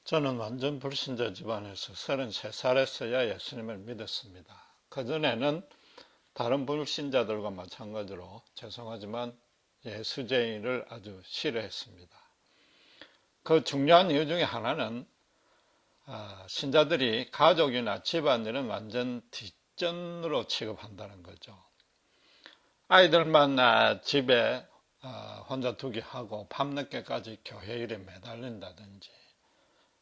저는 완전 불신자 집안에서 33살에서야 예수님을 믿었습니다. 그전에는 다른 불신자들과 마찬가지로 죄송하지만 예수쟁이를 아주 싫어했습니다. 그 중요한 이유 중에 하나는 신자들이 가족이나 집안일은 완전 뒷전으로 취급한다는 거죠. 아이들만 집에 혼자 두게 하고 밤늦게까지 교회 일에 매달린다든지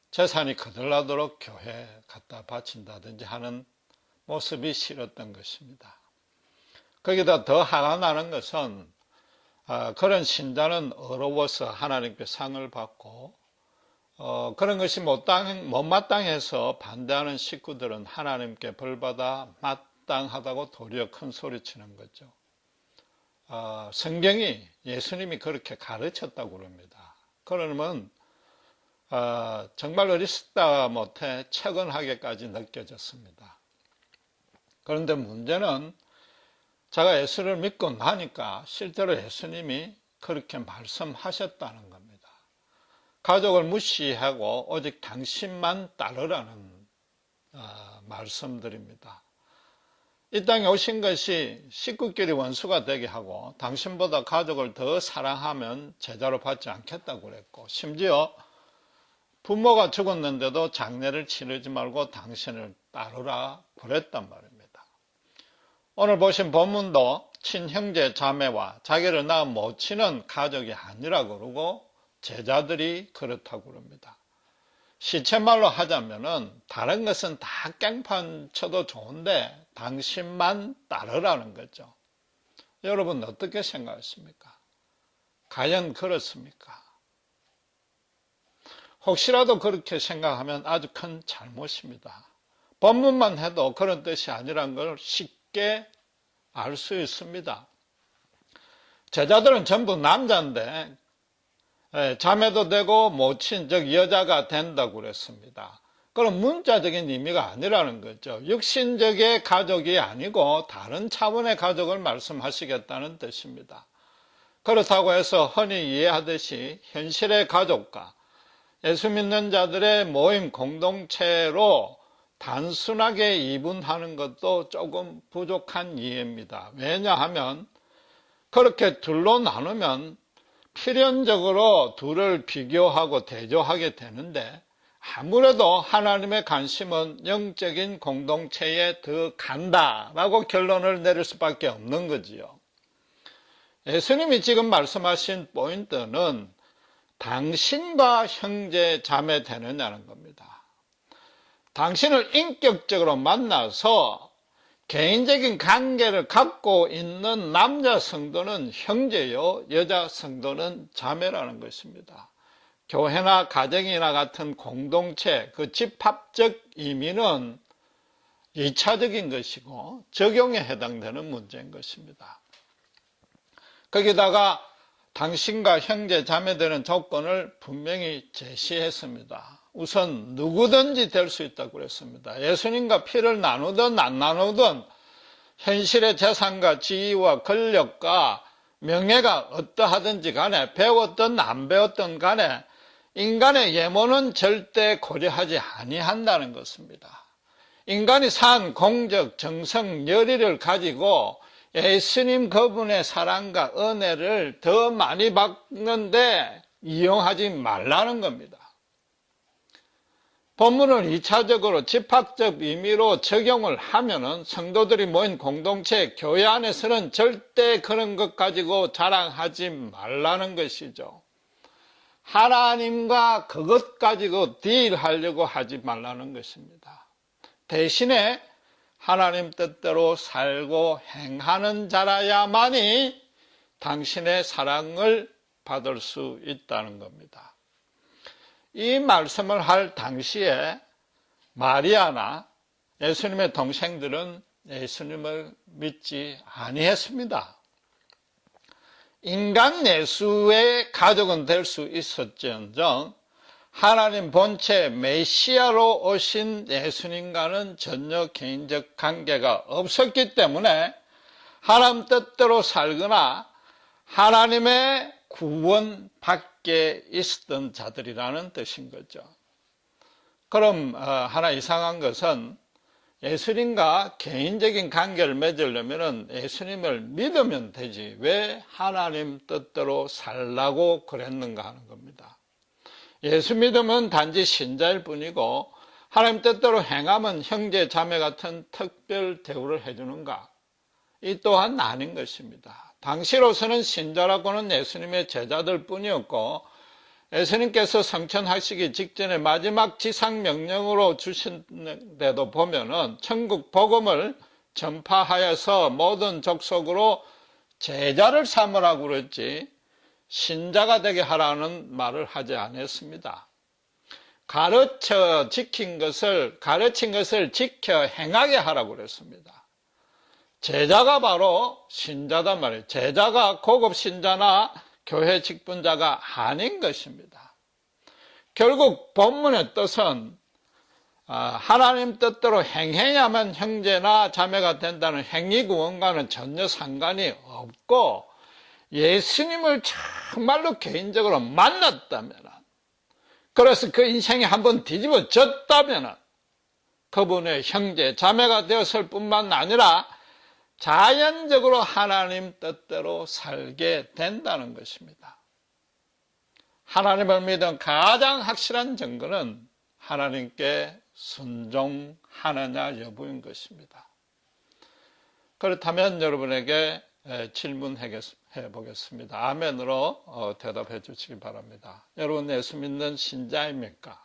재산이 거들나도록 교회 갖다 바친다든지 하는 모습이 싫었던 것입니다. 거기다 더 화가 나는 것은 그런 신자는 어려워서 하나님께 상을 받고 그런 것이 못마땅해서 반대하는 식구들은 하나님께 벌받아 마땅하다고 도리어 큰 소리치는 거죠. 성경이 예수님이 그렇게 가르쳤다고 그럽니다. 그러면 정말 어리석다 못해 측은하게까지 느껴졌습니다. 그런데 문제는 제가 예수를 믿고 나니까 실제로 예수님이 그렇게 말씀하셨다는 겁니다. 가족을 무시하고 오직 당신만 따르라는 말씀드립니다. 이 땅에 오신 것이 식구끼리 원수가 되게 하고 당신보다 가족을 더 사랑하면 제자로 받지 않겠다고 그랬고, 심지어 부모가 죽었는데도 장례를 치르지 말고 당신을 따르라 그랬단 말입니다. 오늘 보신 본문도 친형제 자매와 자기를 낳은 모친은 가족이 아니라고 그러고 제자들이 그렇다고 그럽니다. 시체말로 하자면은 다른 것은 다 깽판 쳐도 좋은데 당신만 따르라는 거죠. 여러분 어떻게 생각하십니까? 과연 그렇습니까? 혹시라도 그렇게 생각하면 아주 큰 잘못입니다. 본문만 해도 그런 뜻이 아니란 걸 쉽게 알 수 있습니다. 제자들은 전부 남자인데 자매도 되고 모친, 즉 여자가 된다고 그랬습니다. 그럼 문자적인 의미가 아니라는 거죠. 육신적의 가족이 아니고 다른 차원의 가족을 말씀하시겠다는 뜻입니다. 그렇다고 해서 흔히 이해하듯이 현실의 가족과 예수 믿는 자들의 모임 공동체로 단순하게 이분하는 것도 조금 부족한 이해입니다. 왜냐하면 그렇게 둘로 나누면 필연적으로 둘을 비교하고 대조하게 되는데 아무래도 하나님의 관심은 영적인 공동체에 더 간다라고 결론을 내릴 수밖에 없는 거지요. 예수님이 지금 말씀하신 포인트는 당신과 형제 자매 되느냐는 겁니다. 당신을 인격적으로 만나서 개인적인 관계를 갖고 있는 남자 성도는 형제요, 여자 성도는 자매라는 것입니다. 교회나 가정이나 같은 공동체, 그 집합적 의미는 2차적인 것이고 적용에 해당되는 문제인 것입니다. 거기다가 당신과 형제 자매되는 조건을 분명히 제시했습니다. 우선 누구든지 될 수 있다고 그랬습니다. 예수님과 피를 나누든 안 나누든 현실의 재산과 지위와 권력과 명예가 어떠하든지 간에 배웠든 안 배웠든 간에 인간의 예모는 절대 고려하지 아니한다는 것입니다. 인간이 산 공적, 정성, 열의를 가지고 예수님 그분의 사랑과 은혜를 더 많이 받는데 이용하지 말라는 겁니다. 본문을 2차적으로 집합적 의미로 적용을 하면은 성도들이 모인 공동체, 교회 안에서는 절대 그런 것 가지고 자랑하지 말라는 것이죠. 하나님과 그것 가지고 딜하려고 하지 말라는 것입니다. 대신에 하나님 뜻대로 살고 행하는 자라야만이 당신의 사랑을 받을 수 있다는 겁니다. 이 말씀을 할 당시에 마리아나 예수님의 동생들은 예수님을 믿지 아니했습니다. 인간 예수의 가족은 될 수 있었지언정 하나님 본체 메시아로 오신 예수님과는 전혀 개인적 관계가 없었기 때문에 하나님 뜻대로 살거나 하나님의 구원 밖에 있었던 자들이라는 뜻인 거죠. 그럼 하나 이상한 것은 예수님과 개인적인 관계를 맺으려면 예수님을 믿으면 되지 왜 하나님 뜻대로 살라고 그랬는가 하는 겁니다. 예수 믿으면 단지 신자일 뿐이고 하나님 뜻대로 행하면 형제 자매 같은 특별 대우를 해주는가? 이 또한 아닌 것입니다. 당시로서는 신자라고는 예수님의 제자들 뿐이었고 예수님께서 성천하시기 직전에 마지막 지상명령으로 주신 데도 보면은 천국 복음을 전파하여서 모든 족속으로 제자를 삼으라고 그랬지 신자가 되게 하라는 말을 하지 않았습니다. 가르친 것을 지켜 행하게 하라고 그랬습니다. 제자가 바로 신자단 말이에요. 제자가 고급 신자나 교회 직분자가 아닌 것입니다. 결국 본문의 뜻은 하나님 뜻대로 행해야만 형제나 자매가 된다는 행위구원과는 전혀 상관이 없고 예수님을 정말로 개인적으로 만났다면 그래서 그 인생이 한번 뒤집어졌다면 그분의 형제 자매가 되었을 뿐만 아니라 자연적으로 하나님 뜻대로 살게 된다는 것입니다. 하나님을 믿은 가장 확실한 증거는 하나님께 순종하느냐 여부인 것입니다. 그렇다면 여러분에게 질문해 보겠습니다. 아멘으로 대답해 주시기 바랍니다. 여러분 예수 믿는 신자입니까?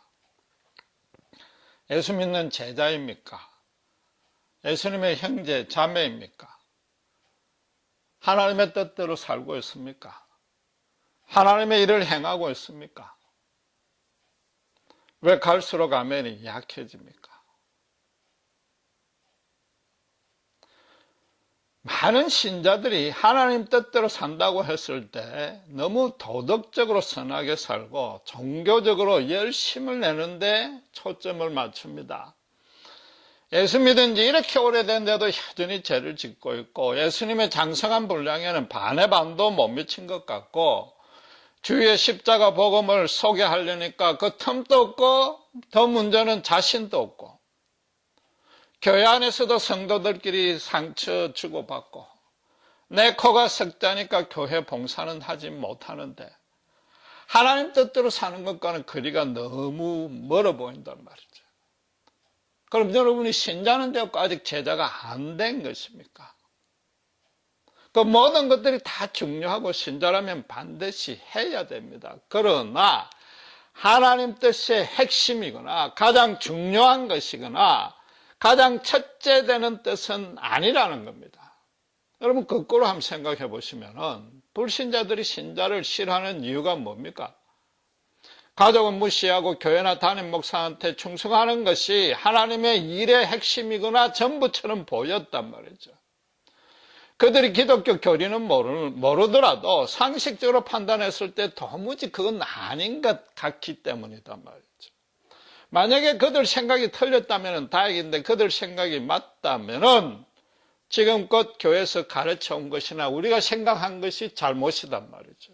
예수 믿는 제자입니까? 예수님의 형제, 자매입니까? 하나님의 뜻대로 살고 있습니까? 하나님의 일을 행하고 있습니까? 왜 갈수록 아멘이 약해집니까? 많은 신자들이 하나님 뜻대로 산다고 했을 때 너무 도덕적으로 선하게 살고 종교적으로 열심을 내는데 초점을 맞춥니다. 예수 믿은 지 이렇게 오래된데도 여전히 죄를 짓고 있고 예수님의 장성한 분량에는 반의 반도 못 미친 것 같고 주위의 십자가 복음을 소개하려니까 그 틈도 없고 더 문제는 자신도 없고 교회 안에서도 성도들끼리 상처 주고받고 내 코가 석자니까 교회 봉사는 하지 못하는데 하나님 뜻대로 사는 것과는 거리가 너무 멀어 보인단 말이죠. 그럼 여러분이 신자는 되었고 아직 제자가 안 된 것입니까? 그 모든 것들이 다 중요하고 신자라면 반드시 해야 됩니다. 그러나 하나님 뜻의 핵심이거나 가장 중요한 것이거나 가장 첫째 되는 뜻은 아니라는 겁니다. 여러분 거꾸로 한번 생각해 보시면은 불신자들이 신자를 싫어하는 이유가 뭡니까? 가족은 무시하고 교회나 담임 목사한테 충성하는 것이 하나님의 일의 핵심이거나 전부처럼 보였단 말이죠. 그들이 기독교 교리는 모르더라도 상식적으로 판단했을 때 도무지 그건 아닌 것 같기 때문이단 말이죠. 만약에 그들 생각이 틀렸다면 다행인데 그들 생각이 맞다면 지금껏 교회에서 가르쳐온 것이나 우리가 생각한 것이 잘못이단 말이죠.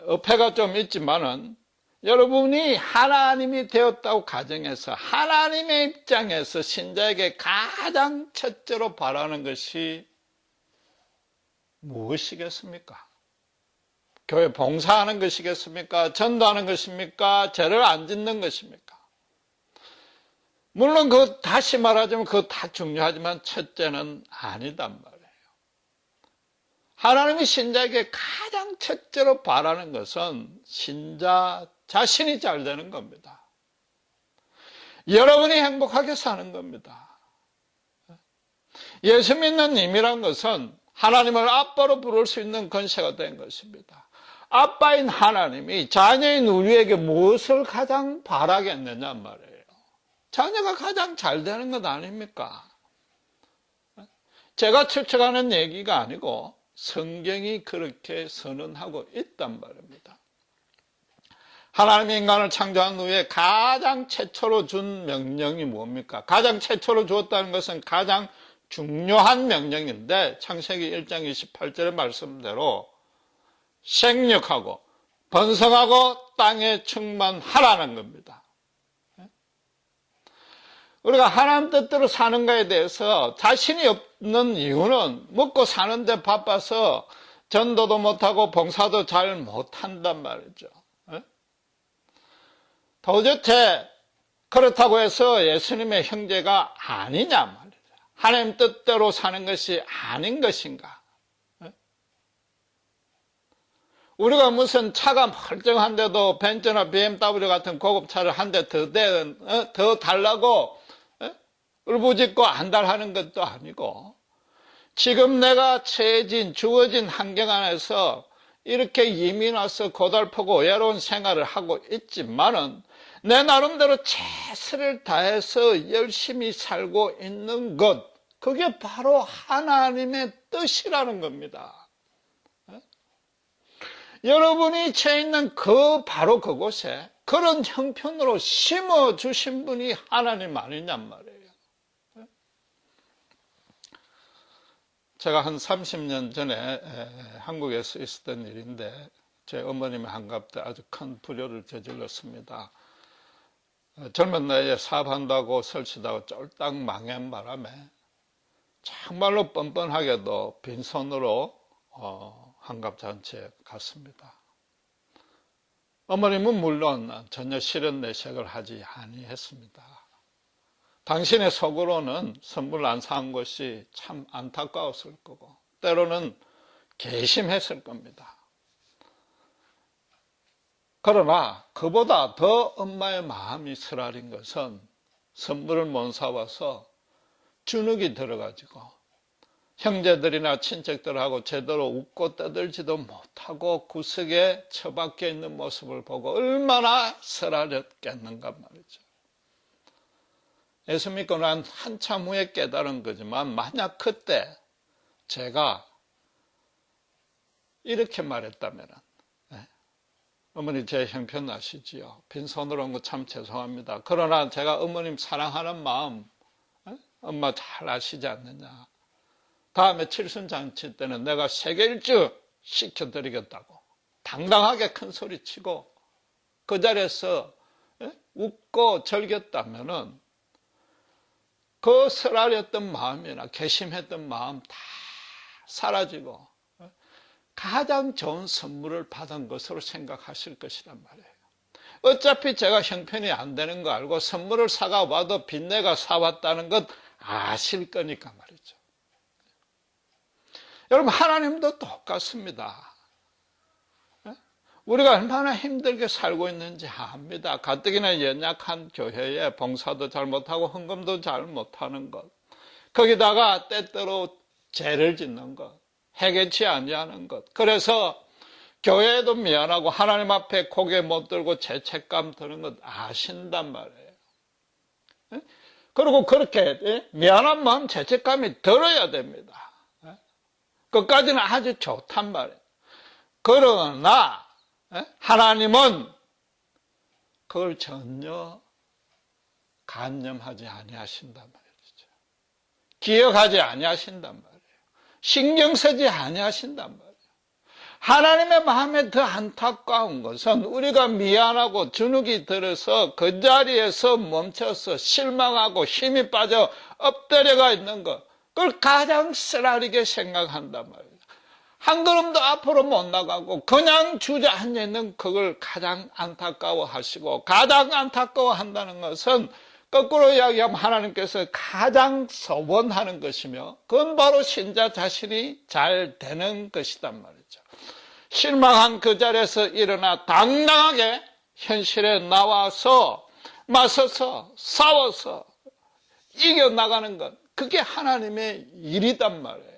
어폐가 좀 있지만은 여러분이 하나님이 되었다고 가정해서 하나님의 입장에서 신자에게 가장 첫째로 바라는 것이 무엇이겠습니까? 교회 봉사하는 것이겠습니까? 전도하는 것입니까? 죄를 안 짓는 것입니까? 물론 다시 말하자면 그거 다 중요하지만 첫째는 아니단 말이에요. 하나님이 신자에게 가장 첫째로 바라는 것은 신자 자신이 잘 되는 겁니다. 여러분이 행복하게 사는 겁니다. 예수 믿는 님이란 것은 하나님을 아빠로 부를 수 있는 권세가 된 것입니다. 아빠인 하나님이 자녀인 우리에게 무엇을 가장 바라겠느냐 말이에요. 자녀가 가장 잘 되는 것 아닙니까? 제가 추측하는 얘기가 아니고 성경이 그렇게 선언하고 있단 말입니다. 하나님이 인간을 창조한 후에 가장 최초로 준 명령이 뭡니까? 가장 최초로 주었다는 것은 가장 중요한 명령인데 창세기 1장 28절의 말씀대로 생육하고 번성하고 땅에 충만하라는 겁니다. 우리가 하나님 뜻대로 사는 것에 대해서 자신이 없는 이유는 먹고 사는데 바빠서 전도도 못하고 봉사도 잘 못한단 말이죠. 도대체 그렇다고 해서 예수님의 형제가 아니냐 말이죠. 하나님 뜻대로 사는 것이 아닌 것인가? 우리가 무슨 차가 멀쩡한데도 벤츠나 BMW 같은 고급차를 한 대 더 달라고 울부짖고 안달하는 것도 아니고, 지금 내가 처해진 주어진 환경 안에서 이렇게 예민해서 고달프고 외로운 생활을 하고 있지만은 내 나름대로 최선을 다해서 열심히 살고 있는 것, 그게 바로 하나님의 뜻이라는 겁니다. 여러분이 처해 있는 바로 그곳에 그런 형편으로 심어주신 분이 하나님 아니냔 말이에요. 제가 한 30년 전에 한국에서 있었던 일인데, 제 어머님의 한갑 때 아주 큰 불효를 저질렀습니다. 젊은 나이에 사업한다고 설치다가 쫄딱 망한 바람에 정말로 뻔뻔하게도 빈손으로 한갑잔치에 갔습니다. 어머님은 물론 전혀 실현 내색을 하지 아니했습니다. 당신의 속으로는 선물 안 사온 것이 참 안타까웠을 거고 때로는 괘씸했을 겁니다. 그러나 그보다 더 엄마의 마음이 쓰라린 것은 선물을 못 사와서 주눅이 들어가지고 형제들이나 친척들하고 제대로 웃고 떠들지도 못하고 구석에 처박혀 있는 모습을 보고 얼마나 쓰라렸겠는가 말이죠. 예수 믿고 난 한참 후에 깨달은 거지만, 만약 그때 제가 이렇게 말했다면, 어머니 제 형편 아시지요? 빈손으로 온 거 참 죄송합니다. 그러나 제가 어머님 사랑하는 마음 엄마 잘 아시지 않느냐. 다음에 칠순잔치 때는 내가 세계일주 시켜드리겠다고 당당하게 큰 소리치고 그 자리에서 웃고 즐겼다면은 그 쓰라렸던 마음이나 괘씸했던 마음 다 사라지고 가장 좋은 선물을 받은 것으로 생각하실 것이란 말이에요. 어차피 제가 형편이 안 되는 거 알고 선물을 사가 와도 빚내가 사왔다는 것 아실 거니까 말이죠. 여러분, 하나님도 똑같습니다. 우리가 얼마나 힘들게 살고 있는지 압니다. 가뜩이나 연약한 교회에 봉사도 잘 못하고 헌금도 잘 못하는 것, 거기다가 때때로 죄를 짓는 것, 해결치 아니하는 것, 그래서 교회에도 미안하고 하나님 앞에 고개 못 들고 죄책감 드는 것 아신단 말이에요. 그리고 그렇게 미안한 마음, 죄책감이 들어야 됩니다. 그것까지는 아주 좋단 말이에요. 그러나 하나님은 그걸 전혀 간념하지 아니하신단 말이죠. 기억하지 아니하신단 말이에요. 신경 쓰지 아니하신단 말이에요. 하나님의 마음에 더 안타까운 것은 우리가 미안하고 주눅이 들어서 그 자리에서 멈춰서 실망하고 힘이 빠져 엎드려가 있는 것, 그걸 가장 쓰라리게 생각한단 말이에요. 한 걸음도 앞으로 못 나가고 그냥 주저앉아 있는 그걸 가장 안타까워하시고, 가장 안타까워한다는 것은 거꾸로 이야기하면 하나님께서 가장 서원하는 것이며, 그건 바로 신자 자신이 잘 되는 것이단 말이죠. 실망한 그 자리에서 일어나 당당하게 현실에 나와서 맞서서 싸워서 이겨나가는 것, 그게 하나님의 일이단 말이에요.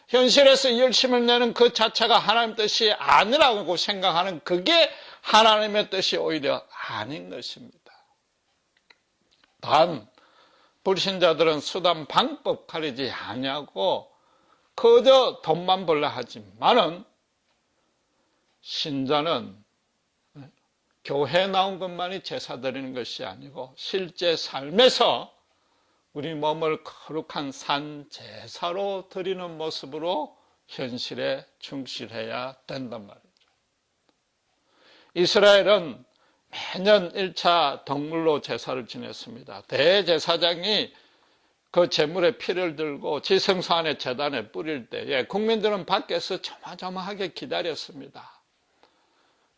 현실에서 열심을 내는 그 자체가 하나님 뜻이 아니라고 생각하는 그게 하나님의 뜻이 오히려 아닌 것입니다. 단 불신자들은 수단 방법 가리지 아니하고 그저 돈만 벌라 하지만은, 신자는 교회에 나온 것만이 제사 드리는 것이 아니고 실제 삶에서 우리 몸을 거룩한 산 제사로 드리는 모습으로 현실에 충실해야 된단 말이죠. 이스라엘은 매년 1차 덕물로 제사를 지냈습니다. 대제사장이 그 제물의 피를 들고 지성소 안에 제단에 뿌릴 때에 국민들은 밖에서 조마조마하게 기다렸습니다.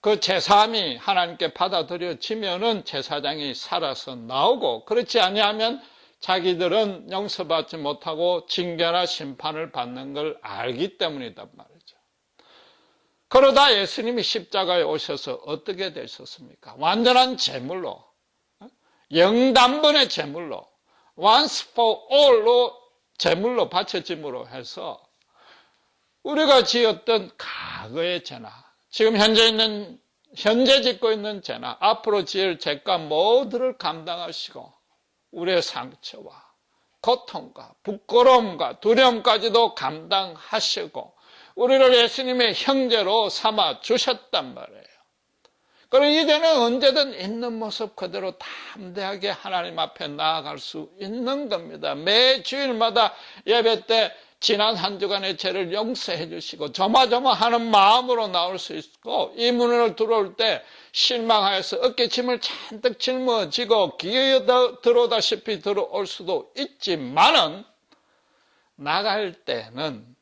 그 제사함이 하나님께 받아들여지면은 제사장이 살아서 나오고, 그렇지 아니하면 자기들은 용서받지 못하고 징계나 심판을 받는 걸 알기 때문이단 말이죠. 그러다 예수님이 십자가에 오셔서 어떻게 되셨습니까? 완전한 제물로, 영단번의 제물로, once for all로 제물로 바쳐짐으로 해서 우리가 지었던 과거의 죄나, 지금 현재 짓고 있는 죄나, 앞으로 지을 죄가 모두를 감당하시고 우리의 상처와 고통과 부끄러움과 두려움까지도 감당하시고 우리를 예수님의 형제로 삼아 주셨단 말이에요. 그럼 이제는 언제든 있는 모습 그대로 담대하게 하나님 앞에 나아갈 수 있는 겁니다. 매 주일마다 예배 때 지난 한 주간의 죄를 용서해 주시고 조마조마하는 마음으로 나올 수 있고, 이 문을 들어올 때 실망하여서 어깨짐을 잔뜩 짊어지고 기어 들어오다시피 들어올 수도 있지만은 나갈 때는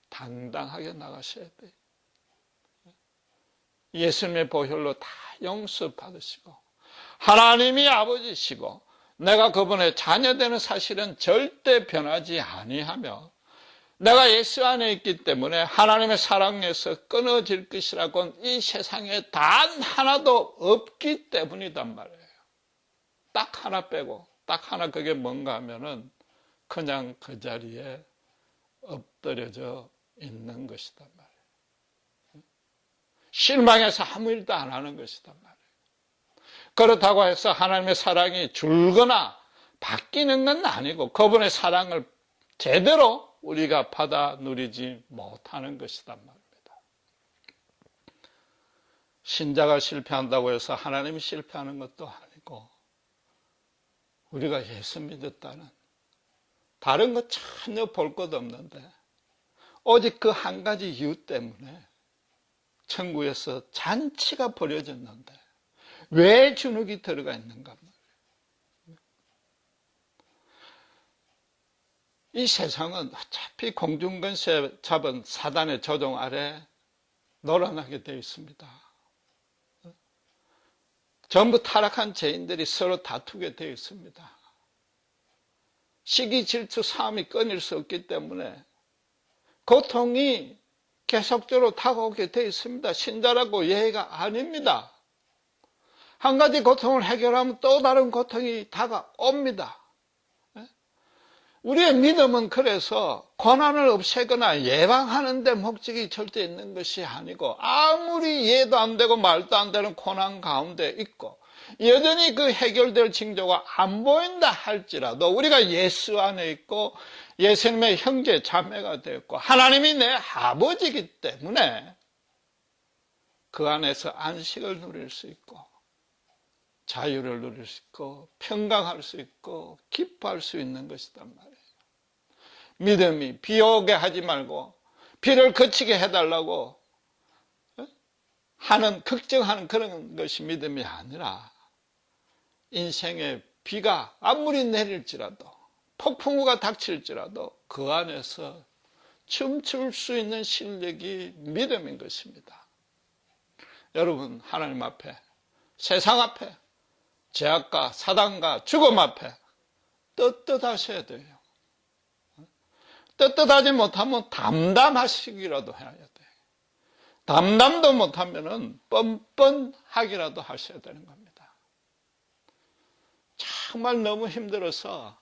당당하게 나가셔야 돼요. 예수님의 보혈로 다 용서받으시고 하나님이 아버지시고 내가 그분의 자녀되는 사실은 절대 변하지 아니하며 내가 예수 안에 있기 때문에 하나님의 사랑에서 끊어질 것이라고는 이 세상에 단 하나도 없기 때문이단 말이에요. 딱 하나 빼고, 딱 하나, 그게 뭔가 하면은 그냥 그 자리에 엎드려져 있는 것이단 말이에요. 실망해서 아무 일도 안 하는 것이단 말이에요. 그렇다고 해서 하나님의 사랑이 줄거나 바뀌는 건 아니고 그분의 사랑을 제대로 우리가 받아 누리지 못하는 것이단 말입니다. 신자가 실패한다고 해서 하나님이 실패하는 것도 아니고 우리가 예수 믿었다는 다른 것 전혀 볼 것 없는데 오직 그 한 가지 이유 때문에 천국에서 잔치가 벌어졌는데 왜 주눅이 들어가 있는가 말이에요. 이 세상은 어차피 공중권세 잡은 사단의 조종 아래 놀아나게 되어 있습니다. 전부 타락한 죄인들이 서로 다투게 되어 있습니다. 시기, 질투, 싸움이 끊일 수 없기 때문에 고통이 계속적으로 다가오게 되어 있습니다. 신자라고 예의가 아닙니다. 한 가지 고통을 해결하면 또 다른 고통이 다가옵니다. 우리의 믿음은 그래서 고난을 없애거나 예방하는 데 목적이 절대 있는 것이 아니고 아무리 이해도 안 되고 말도 안 되는 고난 가운데 있고 여전히 그 해결될 징조가 안 보인다 할지라도 우리가 예수 안에 있고 예수님의 형제 자매가 되었고 하나님이 내 아버지이기 때문에 그 안에서 안식을 누릴 수 있고 자유를 누릴 수 있고 평강할 수 있고 기뻐할 수 있는 것이단 말이에요. 믿음이 비 오게 하지 말고 비를 그치게 해달라고 하는 걱정하는 그런 것이 믿음이 아니라 인생의 비가 아무리 내릴지라도 폭풍우가 닥칠지라도 그 안에서 춤출 수 있는 실력이 믿음인 것입니다. 여러분, 하나님 앞에, 세상 앞에, 죄악과 사단과 죽음 앞에 떳떳하셔야 돼요. 떳떳하지 못하면 담담하시기라도 해야 돼요. 담담도 못하면 뻔뻔하기라도 하셔야 되는 겁니다. 정말 너무 힘들어서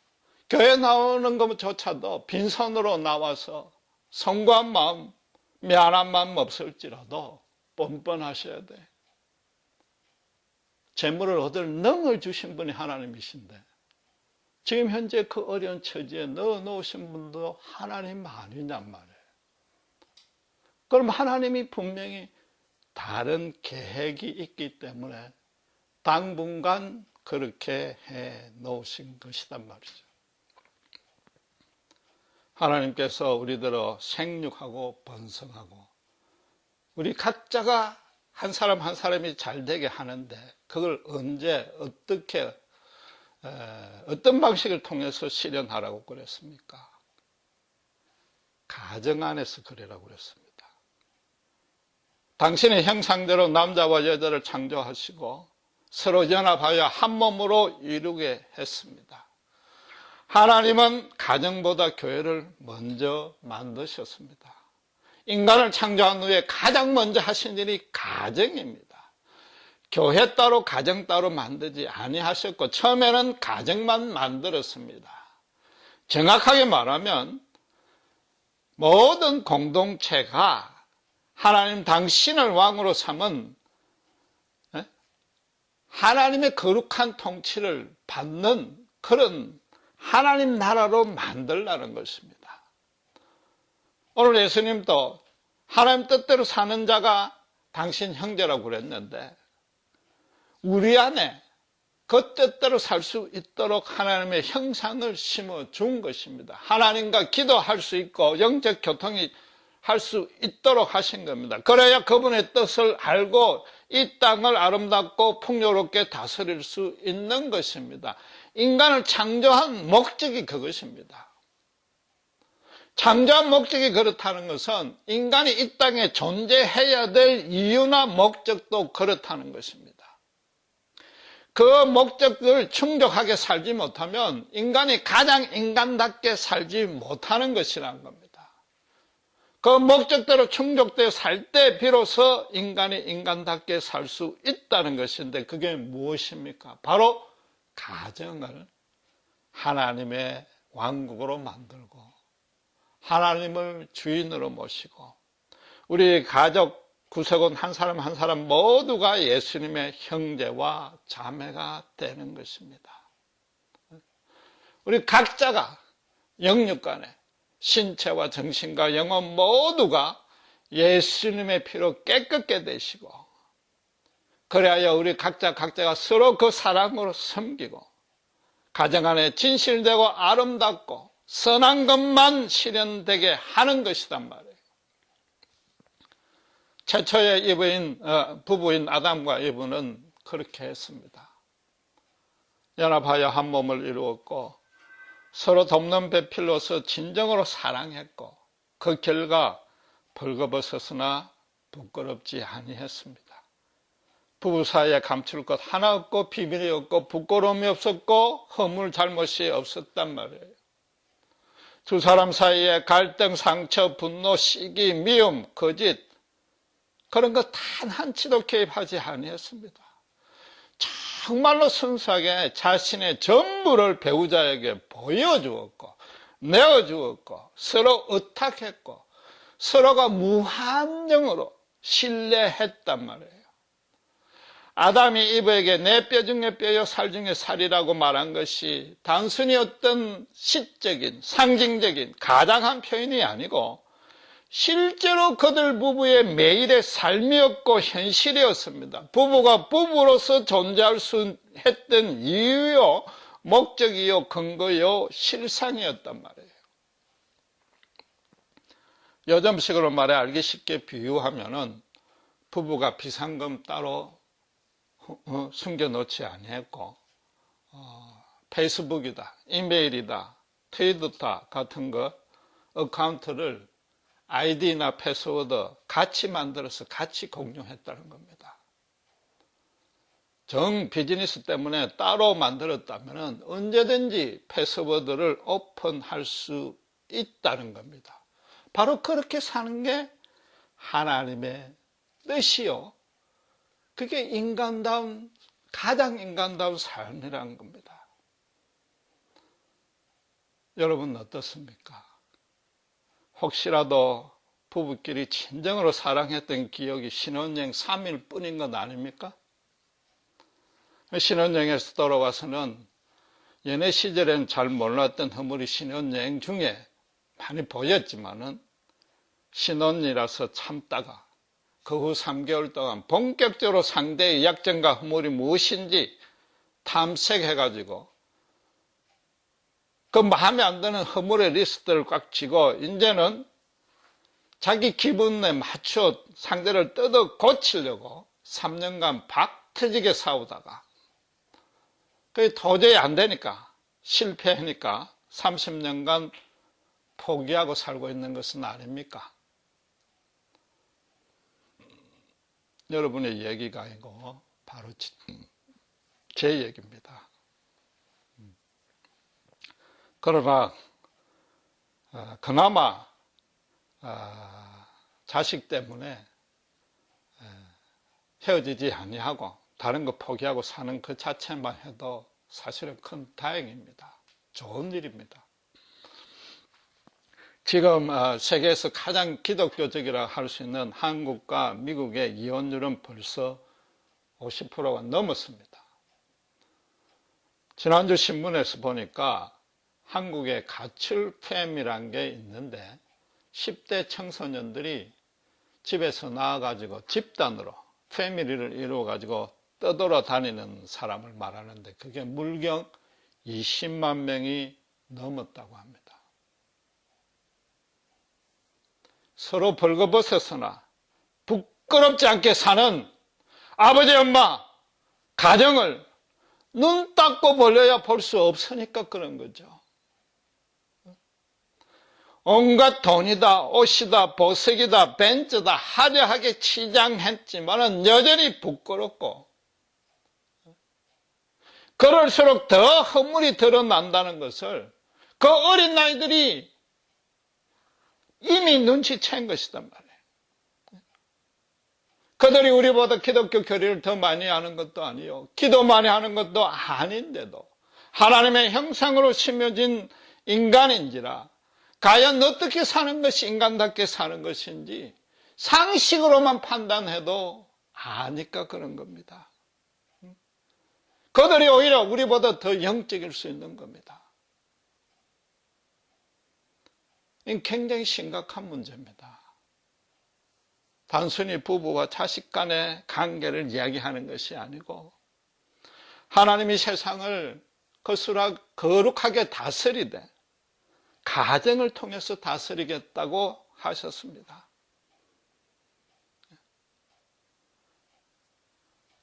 교회 나오는 것조차도 빈손으로 나와서 성구한 마음, 미안한 마음 없을지라도 뻔뻔하셔야 돼. 재물을 얻을 능을 주신 분이 하나님이신데 지금 현재 그 어려운 처지에 넣어놓으신 분도 하나님 아니냔 말이에요. 그럼 하나님이 분명히 다른 계획이 있기 때문에 당분간 그렇게 해 놓으신 것이란 말이죠. 하나님께서 우리들을 생육하고 번성하고 우리 각자가 한 사람 한 사람이 잘 되게 하는데 그걸 언제 어떻게 어떤 방식을 통해서 실현하라고 그랬습니까? 가정 안에서 그래라고 그랬습니다. 당신의 형상대로 남자와 여자를 창조하시고 서로 연합하여 한 몸으로 이루게 했습니다. 하나님은 가정보다 교회를 먼저 만드셨습니다. 인간을 창조한 후에 가장 먼저 하신 일이 가정입니다. 교회 따로 가정 따로 만들지 아니하셨고 처음에는 가정만 만들었습니다. 정확하게 말하면 모든 공동체가 하나님 당신을 왕으로 삼은 하나님의 거룩한 통치를 받는 그런 하나님 나라로 만들라는 것입니다. 오늘 예수님도 하나님 뜻대로 사는 자가 당신 형제라고 그랬는데 우리 안에 그 뜻대로 살 수 있도록 하나님의 형상을 심어준 것입니다. 하나님과 기도할 수 있고 영적 교통이 할 수 있도록 하신 겁니다. 그래야 그분의 뜻을 알고 이 땅을 아름답고 풍요롭게 다스릴 수 있는 것입니다. 인간을 창조한 목적이 그것입니다. 창조한 목적이 그렇다는 것은 인간이 이 땅에 존재해야 될 이유나 목적도 그렇다는 것입니다. 그 목적을 충족하게 살지 못하면 인간이 가장 인간답게 살지 못하는 것이라는 겁니다. 그 목적대로 충족되어 살 때 비로소 인간이 인간답게 살 수 있다는 것인데 그게 무엇입니까? 바로 가정을 하나님의 왕국으로 만들고 하나님을 주인으로 모시고 우리 가족 구성원 한 사람 한 사람 모두가 예수님의 형제와 자매가 되는 것입니다. 우리 각자가 영육 간에 신체와 정신과 영혼 모두가 예수님의 피로 깨끗게 되시고 그래야 우리 각자가 서로 그 사랑으로 섬기고 가정 안에 진실되고 아름답고 선한 것만 실현되게 하는 것이란 말이에요. 최초의 부부인 아담과 이브는 그렇게 했습니다. 연합하여 한 몸을 이루었고 서로 돕는 배필로서 진정으로 사랑했고 그 결과 벌거벗었으나 부끄럽지 아니했습니다. 부부 사이에 감출 것 하나 없고 비밀이 없고 부끄러움이 없었고 허물 잘못이 없었단 말이에요. 두 사람 사이에 갈등, 상처, 분노, 시기, 미움, 거짓 그런 것 단 한치도 개입하지 아니했습니다. 정말로 순수하게 자신의 전부를 배우자에게 보여주었고 내어주었고 서로 의탁했고 서로가 무한정으로 신뢰했단 말이에요. 아담이 이브에게 내 뼈 중에 뼈요 살 중에 살이라고 말한 것이 단순히 어떤 시적인 상징적인 가장한 표현이 아니고 실제로 그들 부부의 매일의 삶이었고 현실이었습니다. 부부가 부부로서 존재할 수 했던 이유요, 목적이요, 근거요, 실상이었단 말이에요. 요즘식으로 말해 알기 쉽게 비유하면은 부부가 비상금 따로 숨겨놓지 아니했고 페이스북이다, 이메일이다, 트위터다 같은 거 어카운트를 아이디나 패스워드 같이 만들어서 같이 공유했다는 겁니다. 정 비즈니스 때문에 따로 만들었다면 언제든지 패스워드를 오픈할 수 있다는 겁니다. 바로 그렇게 사는 게 하나님의 뜻이요. 그게 인간다운, 가장 인간다운 삶이라는 겁니다. 여러분 어떻습니까? 혹시라도 부부끼리 진정으로 사랑했던 기억이 신혼여행 3일 뿐인 건 아닙니까? 신혼여행에서 돌아와서는 연애 시절엔 잘 몰랐던 허물이 신혼여행 중에 많이 보였지만은 신혼이라서 참다가 그 후 3개월 동안 본격적으로 상대의 약점과 허물이 무엇인지 탐색해가지고 그 마음에 안 드는 허물의 리스트를 꽉 쥐고 이제는 자기 기분에 맞춰 상대를 뜯어 고치려고 3년간 박 터지게 싸우다가 그게 도저히 안 되니까 실패하니까 30년간 포기하고 살고 있는 것은 아닙니까? 여러분의 얘기가 아니고 바로 제 얘기입니다. 그러나 그나마 자식 때문에 헤어지지 아니하고 다른 거 포기하고 사는 그 자체만 해도 사실은 큰 다행입니다. 좋은 일입니다. 지금 세계에서 가장 기독교적이라 할 수 있는 한국과 미국의 이혼율은 벌써 50%가 넘었습니다. 지난주 신문에서 보니까 한국에 가출팸이란 게 있는데 10대 청소년들이 집에서 나와가지고 집단으로 패밀리를 이루어가지고 떠돌아다니는 사람을 말하는데 그게 물경 20만 명이 넘었다고 합니다. 서로 벌거벗어서나 부끄럽지 않게 사는 아버지 엄마 가정을 눈 닦고 벌려야 볼 수 없으니까 그런 거죠. 온갖 돈이다 옷이다 보석이다 벤츠다 화려하게 치장했지만은 여전히 부끄럽고 그럴수록 더 허물이 드러난다는 것을 그 어린 나이들이 이미 눈치챈 것이단 말이에요. 그들이 우리보다 기독교 교리를 더 많이 아는 것도 아니요 기도 많이 하는 것도 아닌데도 하나님의 형상으로 심어진 인간인지라 과연 어떻게 사는 것이 인간답게 사는 것인지 상식으로만 판단해도 아니까 그런 겁니다. 그들이 오히려 우리보다 더 영적일 수 있는 겁니다. 이건 굉장히 심각한 문제입니다. 단순히 부부와 자식 간의 관계를 이야기하는 것이 아니고 하나님이 세상을 거룩하게 다스리되 가정을 통해서 다스리겠다고 하셨습니다.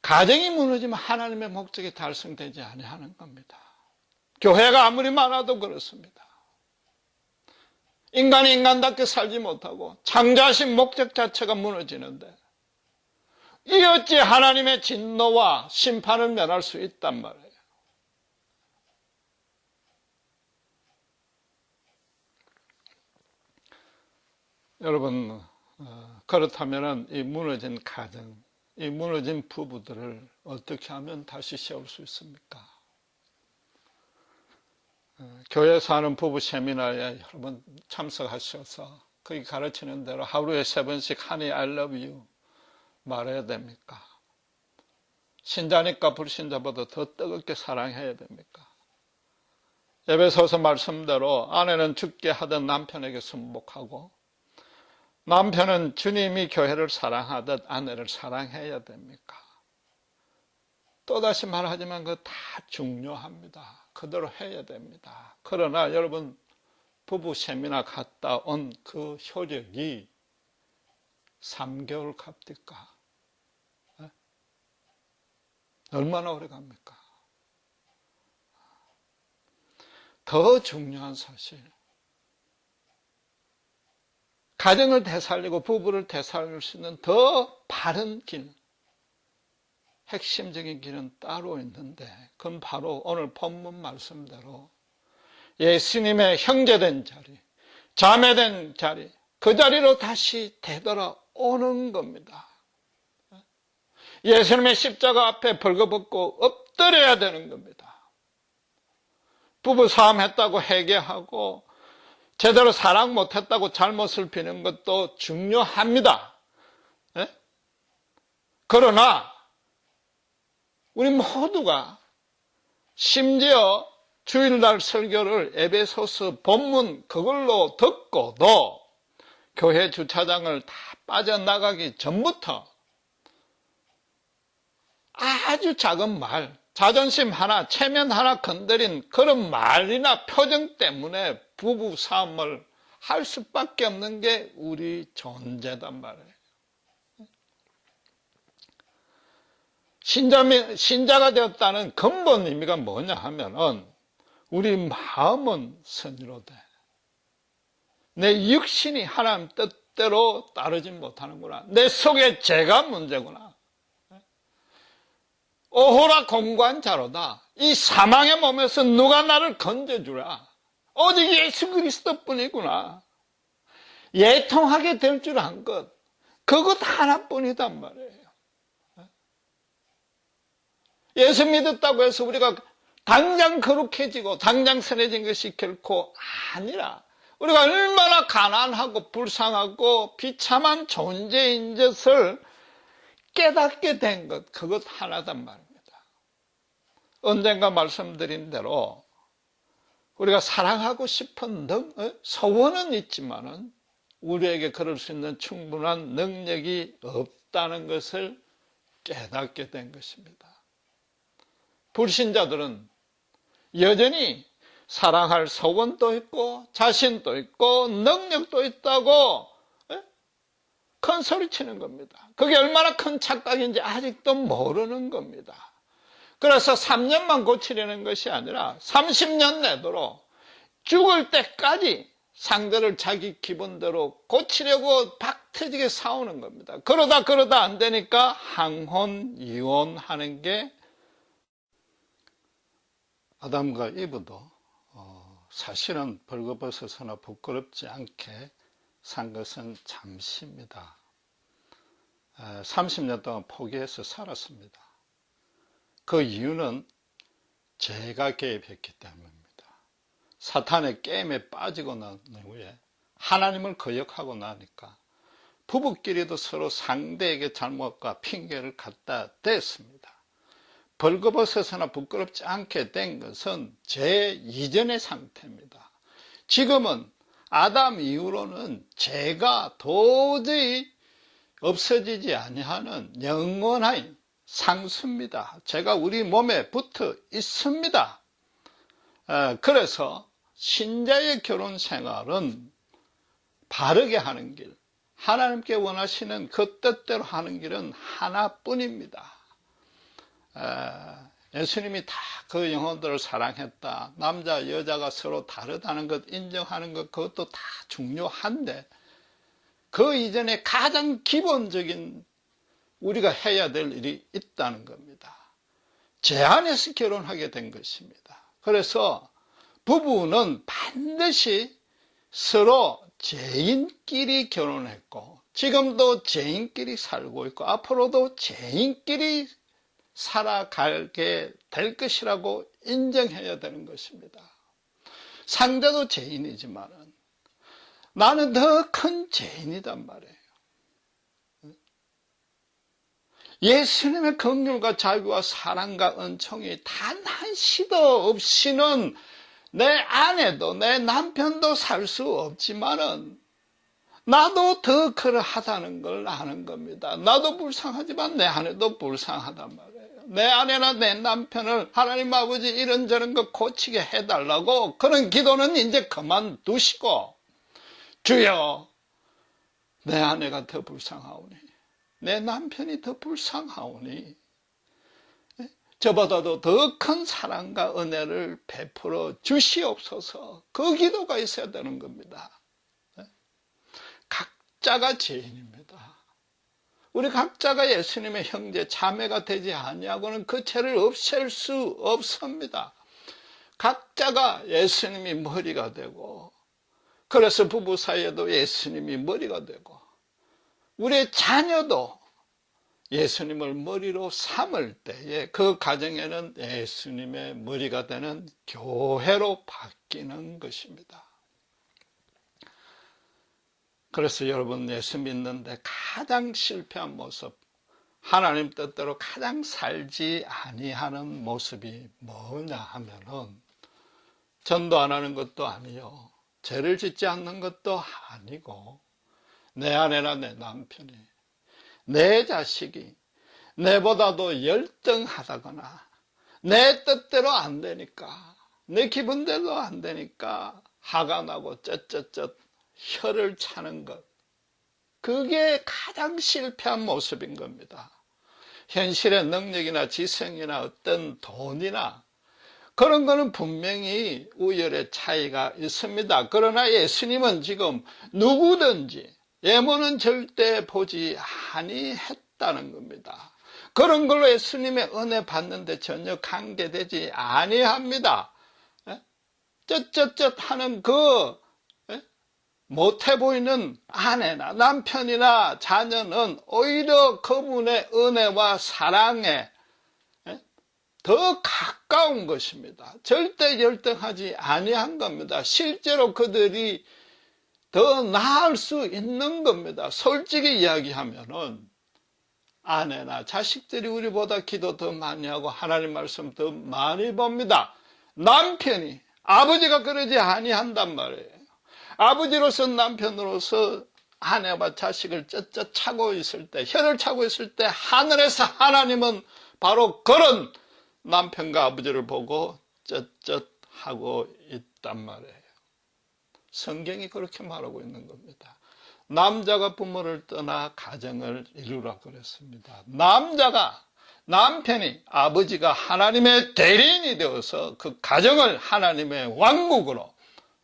가정이 무너지면 하나님의 목적이 달성되지 아니하는 겁니다. 교회가 아무리 많아도 그렇습니다. 인간이 인간답게 살지 못하고 창조하신 목적 자체가 무너지는데 이 어찌 하나님의 진노와 심판을 면할 수 있단 말이에요. 여러분 그렇다면 이 무너진 가정, 이 무너진 부부들을 어떻게 하면 다시 세울 수 있습니까? 교회에서 하는 부부 세미나에 여러분 참석하셔서 거기 가르치는 대로 하루에 3번씩 Honey, I love you 말해야 됩니까? 신자니까 불신자보다 더 뜨겁게 사랑해야 됩니까? 에베소서 말씀대로 아내는 죽게 하던 남편에게 순복하고 남편은 주님이 교회를 사랑하듯 아내를 사랑해야 됩니까? 또다시 말하지만 그거 다 중요합니다. 그대로 해야 됩니다. 그러나 여러분 부부 세미나 갔다 온 그 효력이 3개월 갑니까? 얼마나 오래 갑니까? 더 중요한 사실, 가정을 되살리고 부부를 되살릴 수 있는 더 바른 길, 핵심적인 길은 따로 있는데 그건 바로 오늘 본문 말씀대로 예수님의 형제된 자리, 자매된 자리, 그 자리로 다시 되돌아오는 겁니다. 예수님의 십자가 앞에 벌거벗고 엎드려야 되는 겁니다. 부부싸움 했다고 회개하고 제대로 사랑 못했다고 잘못을 비는 것도 중요합니다. 그러나 우리 모두가 심지어 주일날 설교를 에베소서 본문 그걸로 듣고도 교회 주차장을 다 빠져나가기 전부터 아주 작은 말, 자존심 하나, 체면 하나 건드린 그런 말이나 표정 때문에 부부 싸움을 할 수밖에 없는 게 우리 존재단 말이에요. 신자가 되었다는 근본 의미가 뭐냐 하면은 우리 마음은 선의로 돼. 내 육신이 하나님 뜻대로 따르지 못하는구나. 내 속에 죄가 문제구나. 오호라 공고한 자로다. 이 사망의 몸에서 누가 나를 건져주라. 오직 예수 그리스도뿐이구나. 예통하게 될 줄 안 것. 그것 하나뿐이단 말이에요. 예수 믿었다고 해서 우리가 당장 거룩해지고 당장 선해진 것이 결코 아니라 우리가 얼마나 가난하고 불쌍하고 비참한 존재인 것을 깨닫게 된 것, 그것 하나단 말입니다. 언젠가 말씀드린 대로 우리가 사랑하고 싶은 소원은 있지만은 우리에게 그럴 수 있는 충분한 능력이 없다는 것을 깨닫게 된 것입니다. 불신자들은 여전히 사랑할 소원도 있고 자신도 있고 능력도 있다고 큰 소리치는 겁니다. 그게 얼마나 큰 착각인지 아직도 모르는 겁니다. 그래서 3년만 고치려는 것이 아니라 30년 내도록 죽을 때까지 상대를 자기 기분대로 고치려고 박터지게 싸우는 겁니다. 그러다 안 되니까 항혼, 이혼하는 게 아담과 이브도 사실은 벌거벗어서나 부끄럽지 않게 산 것은 잠시입니다. 30년 동안 포기해서 살았습니다. 그 이유는 죄가 개입했기 때문입니다. 사탄의 게임에 빠지고 난 후에 하나님을 거역하고 나니까 부부끼리도 서로 상대에게 잘못과 핑계를 갖다 댔습니다. 벌거벗어서나 부끄럽지 않게 된 것은 죄 이전의 상태입니다. 지금은 아담 이후로는 죄가 도저히 없어지지 아니하는 영원한 상수입니다. 죄가 우리 몸에 붙어 있습니다. 그래서 신자의 결혼 생활은 바르게 하는 길, 하나님께 원하시는 그 뜻대로 하는 길은 하나뿐입니다. 예수님이 다 그 영혼들을 사랑했다. 남자 여자가 서로 다르다는 것 인정하는 것 그것도 다 중요한데 그 이전에 가장 기본적인 우리가 해야 될 일이 있다는 겁니다. 죄 안에서 결혼하게 된 것입니다. 그래서 부부는 반드시 서로 죄인끼리 결혼했고 지금도 죄인끼리 살고 있고 앞으로도 죄인끼리 살아가게 될 것이라고 인정해야 되는 것입니다. 상대도 죄인이지만 나는 더 큰 죄인이단 말이에요. 예수님의 긍휼과 자비와 사랑과 은총이 단 한시도 없이는 내 아내도 내 남편도 살 수 없지만은 나도 더 그러하다는 걸 아는 겁니다. 나도 불쌍하지만 내 아내도 불쌍하단 말이에요. 내 아내나 내 남편을 하나님 아버지 이런저런 거 고치게 해달라고 그런 기도는 이제 그만두시고 주여 내 아내가 더 불쌍하오니 내 남편이 더 불쌍하오니 저보다도 더 큰 사랑과 은혜를 베풀어 주시옵소서. 그 기도가 있어야 되는 겁니다. 각자가 죄인입니다. 우리 각자가 예수님의 형제 자매가 되지 아니하고는 그 죄를 없앨 수 없습니다. 각자가 예수님이 머리가 되고 그래서 부부 사이에도 예수님이 머리가 되고 우리의 자녀도 예수님을 머리로 삼을 때에 그 가정에는 예수님의 머리가 되는 교회로 바뀌는 것입니다. 그래서 여러분 예수 믿는데 가장 실패한 모습, 하나님 뜻대로 가장 살지 아니하는 모습이 뭐냐 하면은 전도 안 하는 것도 아니요, 죄를 짓지 않는 것도 아니고 내 아내나 내 남편이, 내 자식이 내보다도 열등하다거나 내 뜻대로 안 되니까, 내 기분대로 안 되니까 화가 나고 쩌쩌쩌 혀를 차는 것. 그게 가장 실패한 모습인 겁니다. 현실의 능력이나 지성이나 어떤 돈이나 그런 거는 분명히 우열의 차이가 있습니다. 그러나 예수님은 지금 누구든지 예모는 절대 보지 아니했다는 겁니다. 그런 걸로 예수님의 은혜 받는데 전혀 관계되지 아니합니다. 쯧쯧쯧 하는 그 못해 보이는 아내나 남편이나 자녀는 오히려 그분의 은혜와 사랑에 더 가까운 것입니다. 절대 열등하지 아니한 겁니다. 실제로 그들이 더 나을 수 있는 겁니다. 솔직히 이야기하면은 아내나 자식들이 우리보다 기도 더 많이 하고 하나님 말씀 더 많이 봅니다. 남편이 아버지가 그러지 아니한단 말이에요. 아버지로서 남편으로서 아내와 자식을 쩌쩌 차고 있을 때, 혀를 차고 있을 때 하늘에서 하나님은 바로 그런 남편과 아버지를 보고 쩌쩌 하고 있단 말이에요. 성경이 그렇게 말하고 있는 겁니다. 남자가 부모를 떠나 가정을 이루라 그랬습니다. 남편이 아버지가 하나님의 대리인이 되어서 그 가정을 하나님의 왕국으로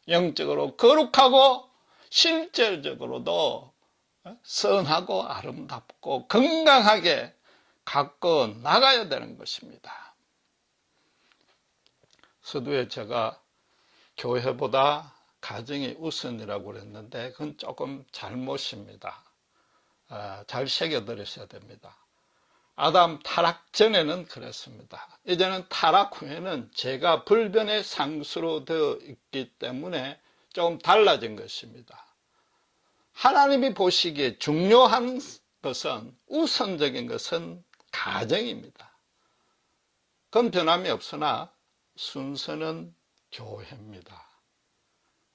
영적으로 거룩하고 실질적으로도 선하고 아름답고 건강하게 가꿔 나가야 되는 것입니다. 서두에 제가 교회보다 가정이 우선이라고 그랬는데 그건 조금 잘못입니다. 잘 새겨들으셔야 됩니다. 아담 타락 전에는 그랬습니다. 이제는 타락 후에는 죄가 불변의 상수로 되어 있기 때문에 조금 달라진 것입니다. 하나님이 보시기에 중요한 것은, 우선적인 것은 가정입니다. 그건 변함이 없으나 순서는 교회입니다.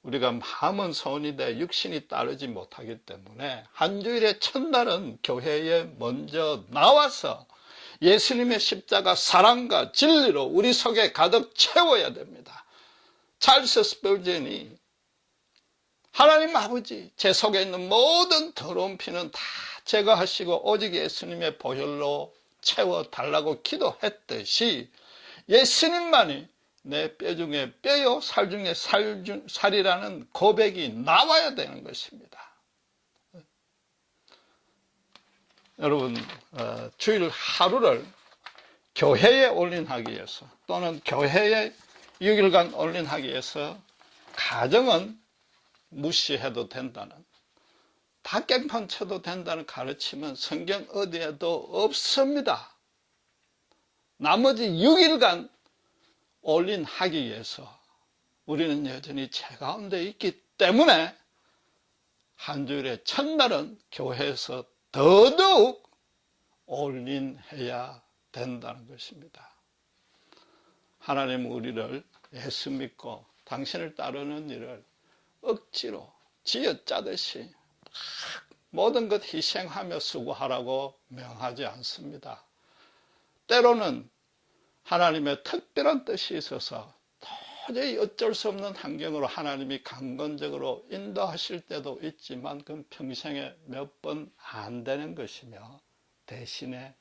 우리가 마음은 소원인데 육신이 따르지 못하기 때문에 한 주일의 첫날은 교회에 먼저 나와서 예수님의 십자가 사랑과 진리로 우리 속에 가득 채워야 됩니다. 찰스 스펄전이 하나님 아버지, 제 속에 있는 모든 더러운 피는 다 제거하시고 오직 예수님의 보혈로 채워달라고 기도했듯이 예수님만이 내 뼈 중에 뼈요 살 중에 살이라는 고백이 나와야 되는 것입니다. 여러분, 주일 하루를 교회에 올인하기 위해서 또는 교회에 6일간 올인하기 위해서 가정은 무시해도 된다는, 닭깽판 쳐도 된다는 가르침은 성경 어디에도 없습니다. 나머지 6일간 올인하기 위해서 우리는 여전히 죄 가운데 있기 때문에 한 주일의 첫날은 교회에서 더더욱 올인해야 된다는 것입니다. 하나님은 우리를 예수 믿고 당신을 따르는 일을 억지로 쥐어짜듯이 모든 것 희생하며 수고하라고 명하지 않습니다. 때로는 하나님의 특별한 뜻이 있어서 도저히 어쩔 수 없는 환경으로 하나님이 강건적으로 인도하실 때도 있지만 그건 평생에 몇 번 안 되는 것이며, 대신에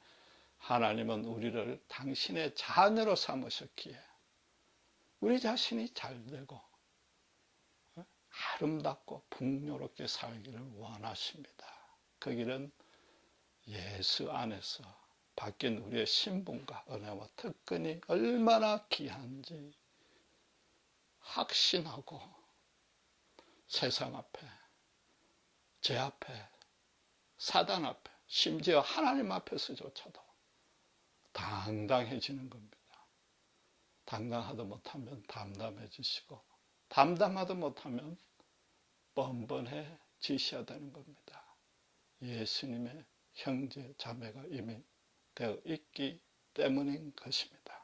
하나님은 우리를 당신의 자녀로 삼으셨기에 우리 자신이 잘되고 아름답고 풍요롭게 살기를 원하십니다. 그 길은 예수 안에서 바뀐 우리의 신분과 은혜와 특권이 얼마나 귀한지 확신하고 세상 앞에, 죄 앞에, 사단 앞에, 심지어 하나님 앞에서조차도 당당해지는 겁니다. 당당하다 못하면 담담해지시고, 담담하다 못하면 뻔뻔해지셔야 되는 겁니다. 예수님의 형제 자매가 이미 되어 있기 때문인 것입니다.